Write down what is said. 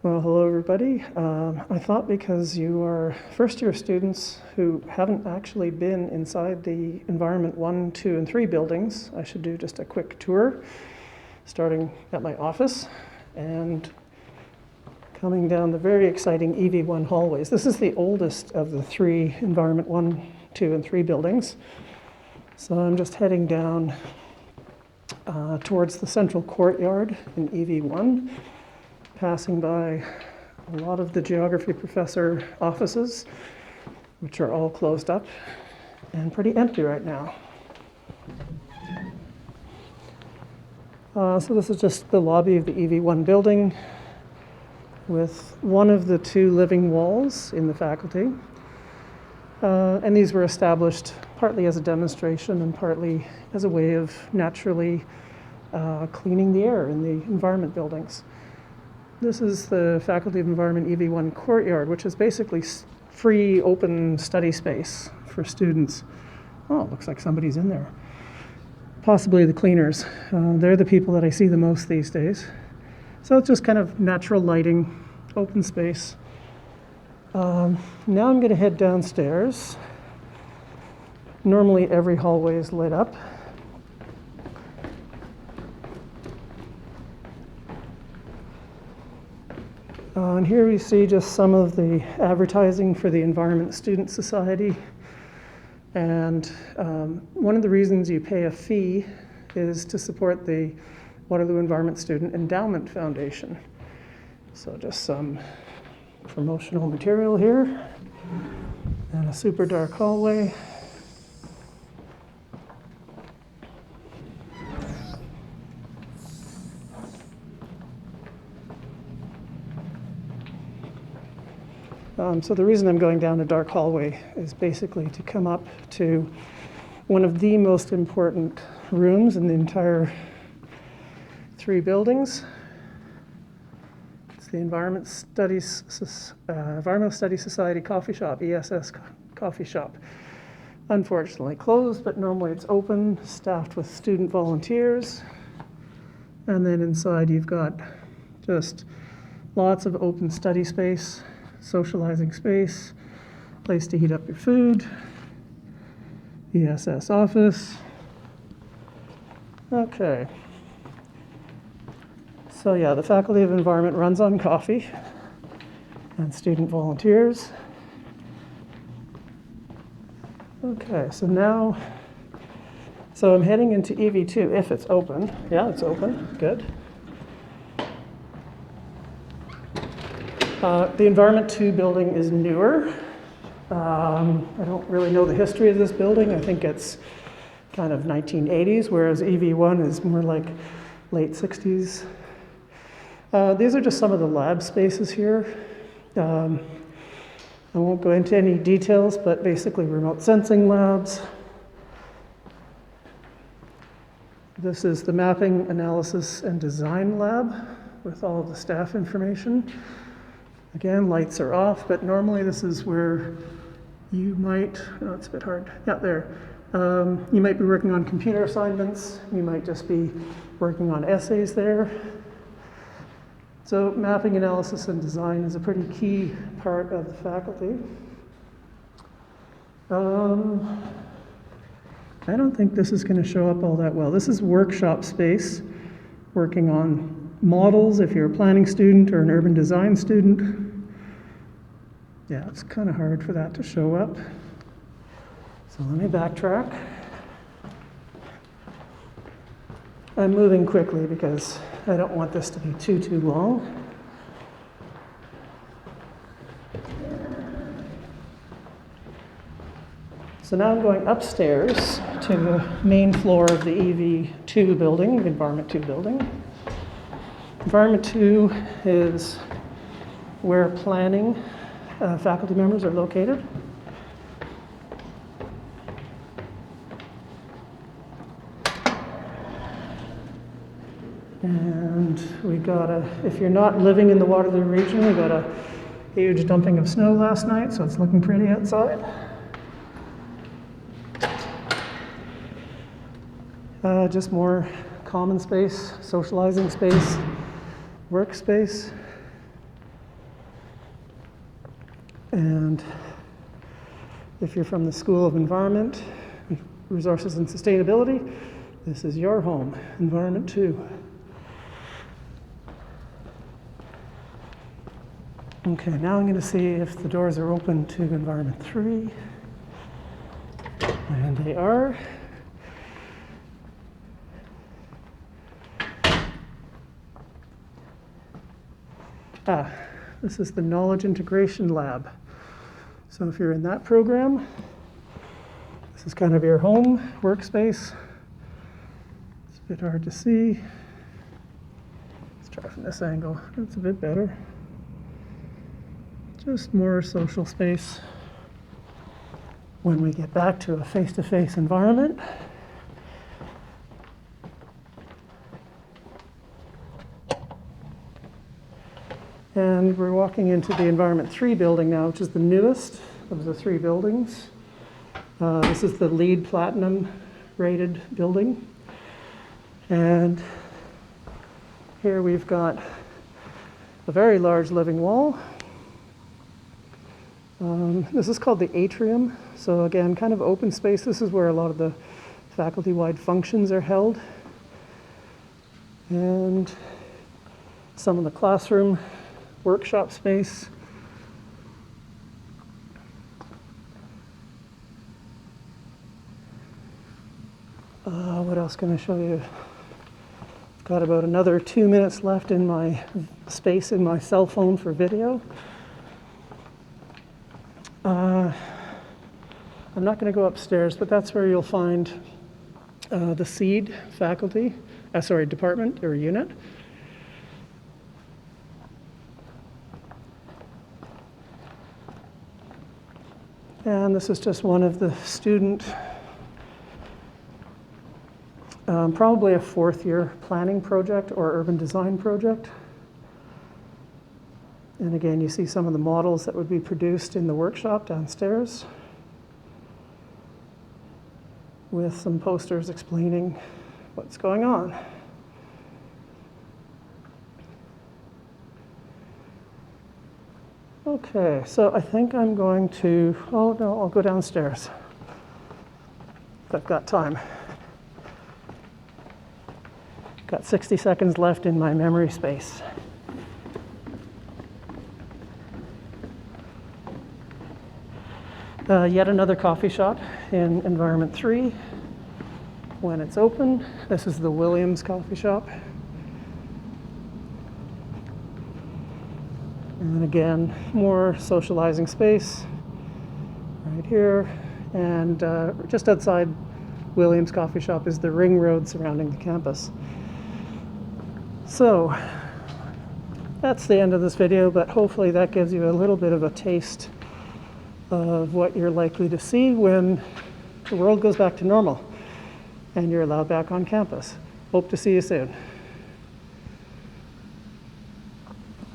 Well, hello everybody. I thought because you are first-year students who haven't actually been inside the Environment 1, 2, and 3 buildings, I should do just a quick tour, starting at my office and coming down the very exciting EV1 hallways. This is the oldest of the 3 Environment 1, 2, and 3 buildings. So I'm just heading down towards the central courtyard in EV1. Passing by a lot of the geography professor offices, which are all closed up and pretty empty right now. So this is just the lobby of the EV1 building with one of the 2 living walls in the faculty. And these were established partly as a demonstration and partly as a way of naturally cleaning the air in the environment buildings. This is the Faculty of Environment EV1 courtyard, which is basically free, open study space for students. Oh, it looks like somebody's in there. Possibly the cleaners. They're the people that I see the most these days. So it's just kind of natural lighting, open space. Now I'm going to head downstairs. Normally every hallway is lit up. And here we see just some of the advertising for the Environment Student Society. And one of the reasons you pay a fee is to support the Waterloo Environment Student Endowment Foundation. So just some promotional material here and a super dark hallway. So the reason I'm going down a dark hallway is basically to come up to one of the most important rooms in the entire 3 buildings. It's the Environmental Studies Society coffee shop, ESS coffee shop. Unfortunately closed, but normally it's open, staffed with student volunteers. And then inside you've got just lots of open study space, socializing space, place to heat up your food, ESS office. Okay. So yeah, the Faculty of Environment runs on coffee and student volunteers. Okay, so I'm heading into EV2 if it's open. Yeah, it's open, good. The Environment 2 building is newer. I don't really know the history of this building. I think it's kind of 1980s, whereas EV1 is more like late 60s. These are just some of the lab spaces here. I won't go into any details, but basically remote sensing labs. This is the mapping, analysis, and design lab with all of the staff information. Again, lights are off, but normally this is where you might, oh, it's a bit hard. Yeah, there. You might be working on computer assignments. You might just be working on essays there. So mapping, analysis, and design is a pretty key part of the faculty. I don't think this is going to show up all that well. This is workshop space, working on models if you're a planning student or an urban design student. Yeah, it's kind of hard for that to show up. So let me backtrack. I'm moving quickly because I don't want this to be too long. So now I'm going upstairs to the main floor of the EV2 building, the Environment 2 building. Environment 2 is where planning faculty members are located. And we got if you're not living in the Waterloo region, we got a huge dumping of snow last night, so it's looking pretty outside. Just more common space, socializing space, workspace. And if you're from the School of Environment, Resources and Sustainability, this is your home, Environment 2. Okay, now I'm going to see if the doors are open to Environment 3. And they are. This is the Knowledge Integration Lab. So if you're in that program, this is kind of your home workspace. It's a bit hard to see. Let's try from this angle. That's a bit better. Just more social space when we get back to a face-to-face environment. And we're walking into the Environment 3 building now, which is the newest of the 3 buildings. This is the LEED Platinum rated building. And here we've got a very large living wall. This is called the atrium. So again, kind of open space. This is where a lot of the faculty-wide functions are held. And some of the classroom workshop space. What else can I show you? I've got about another 2 minutes left in my space in my cell phone for video. I'm not going to go upstairs, but that's where you'll find the SEED faculty, department or unit. And this is just one of the student, probably a 4th year planning project or urban design project. And again, you see some of the models that would be produced in the workshop downstairs with some posters explaining what's going on. Okay, so I think I'm going to, oh no, I'll go downstairs if I've got time. Got 60 seconds left in my memory space. Yet another coffee shop in Environment 3 when it's open. This is the Williams coffee shop. And again, more socializing space right here. And just outside Williams coffee shop is the ring road surrounding the campus. So that's the end of this video, but hopefully that gives you a little bit of a taste of what you're likely to see when the world goes back to normal and you're allowed back on campus. Hope to see you soon.